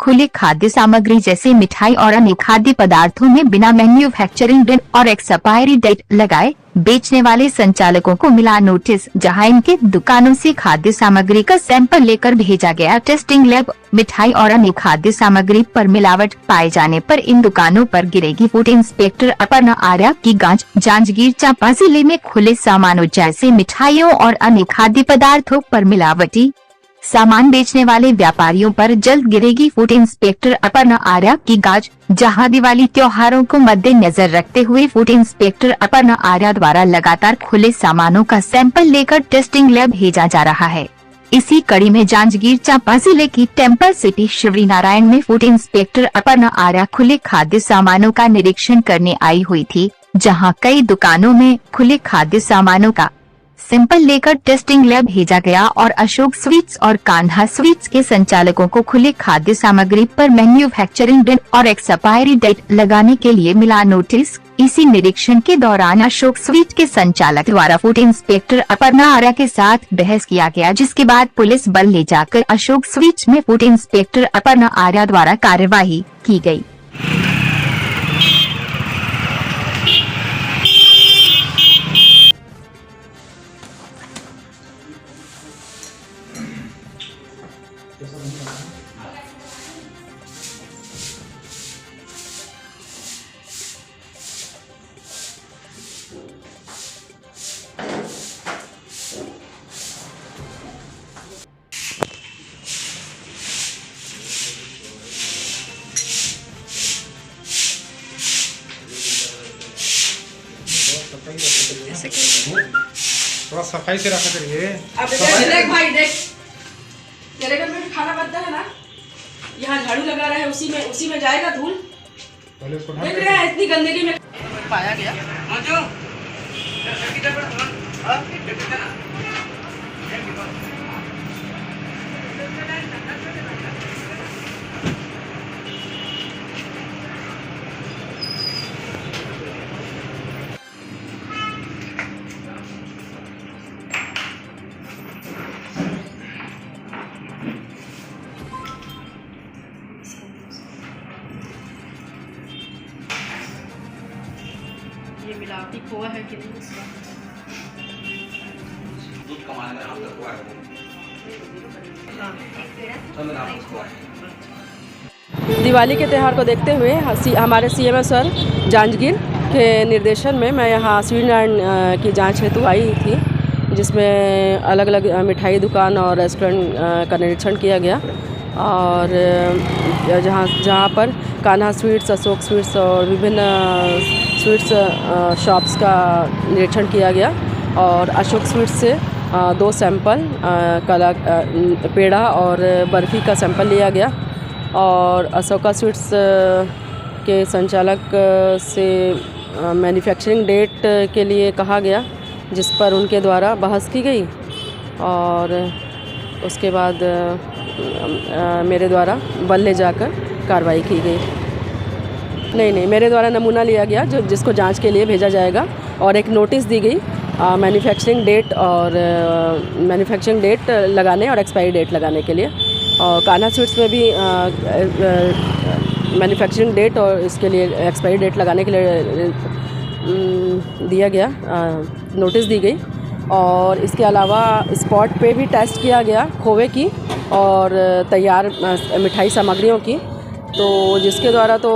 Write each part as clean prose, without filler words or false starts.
खुले खाद्य सामग्री जैसे मिठाई और अन्य खाद्य पदार्थों में बिना मैन्युफैक्चरिंग डेट और एक्सपायरी डेट लगाए बेचने वाले संचालकों को मिला नोटिस, जहां इनके दुकानों से खाद्य सामग्री का सैंपल लेकर भेजा गया टेस्टिंग लैब। मिठाई और अन्य खाद्य सामग्री पर मिलावट पाए जाने पर इन दुकानों पर गिरेगी फूड इंस्पेक्टर अपर्णा आर्या की गांज। जांजगीर चांपा जिले में खुले सामानों जैसे मिठाइयों और अन्य खाद्य पदार्थों पर मिलावटी सामान बेचने वाले व्यापारियों पर जल्द गिरेगी फूड इंस्पेक्टर अपर्णा आर्या की गाज। जहां दिवाली त्योहारों को मद्देनजर रखते हुए फूड इंस्पेक्टर अपर्णा आर्या द्वारा लगातार खुले सामानों का सैंपल लेकर टेस्टिंग लैब भेजा जा रहा है। इसी कड़ी में जांजगीर चांपा जिले की टेम्पल सिटी शिवरीनारायण में फूड इंस्पेक्टर अपर्णा आर्या खुले खाद्य सामानों का निरीक्षण करने आई हुई थी, जहां कई दुकानों में खुले खाद्य सामानों का सैंपल लेकर टेस्टिंग लैब भेजा गया और अशोक स्वीट्स और कान्हा स्वीट्स के संचालकों को खुले खाद्य सामग्री पर मैन्युफैक्चरिंग डेट और एक्सपायरी डेट लगाने के लिए मिला नोटिस। इसी निरीक्षण के दौरान अशोक स्वीट के संचालक द्वारा फूड इंस्पेक्टर अपर्णा आर्या के साथ बहस किया गया, जिसके बाद पुलिस बल ले जाकर अशोक स्वीट्स में फूड इंस्पेक्टर अपर्णा आर्या द्वारा कार्यवाही की गयी। थोड़ा सफाई से रखा करिए। अब देख भाई देख, तेरे घर में खाना बनता है ना, यहाँ झाड़ू लगा रहा है, उसी में जाएगा धूल। देख रहे हैं इतनी गंदगी में पाया गया। ये मिलावटी खोआ है कि नहीं इसका? दूध कमाने का नाम तो खोआ है। दिवाली के त्यौहार को देखते हुए हमारे सीएमओ सर जांजगीर के निर्देशन में मैं यहाँ शिवरीनारायण की जांच हेतु आई थी, जिसमें अलग अलग मिठाई दुकान और रेस्टोरेंट का निरीक्षण किया गया और जहाँ पर कान्हा स्वीट्स, अशोक स्वीट्स और विभिन्न स्वीट्स शॉप्स का निरीक्षण किया गया और अशोक स्वीट्स से 2 सैंपल पेड़ा और बर्फ़ी का सैंपल लिया गया और अशोका स्वीट्स के संचालक से मैन्युफैक्चरिंग डेट के लिए कहा गया, जिस पर उनके द्वारा बहस की गई और उसके बाद मेरे द्वारा बल ले जाकर कार्रवाई की गई। नहीं, मेरे द्वारा नमूना लिया गया जिसको जांच के लिए भेजा जाएगा और एक नोटिस दी गई मैन्युफैक्चरिंग डेट लगाने और एक्सपायरी डेट लगाने के लिए। और कान्हा स्वीट्स में भी मैन्युफैक्चरिंग डेट और इसके लिए एक्सपायरी डेट लगाने के लिए दिया गया, नोटिस दी गई और इसके अलावा स्पॉट पे भी टेस्ट किया गया खोवे की और तैयार मिठाई सामग्रियों की, तो जिसके द्वारा तो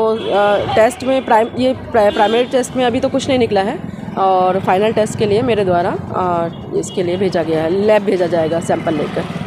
टेस्ट में प्राइमरी टेस्ट में अभी तो कुछ नहीं निकला है और फाइनल टेस्ट के लिए मेरे द्वारा इसके लिए भेजा गया है, लैब भेजा जाएगा सैंपल लेकर।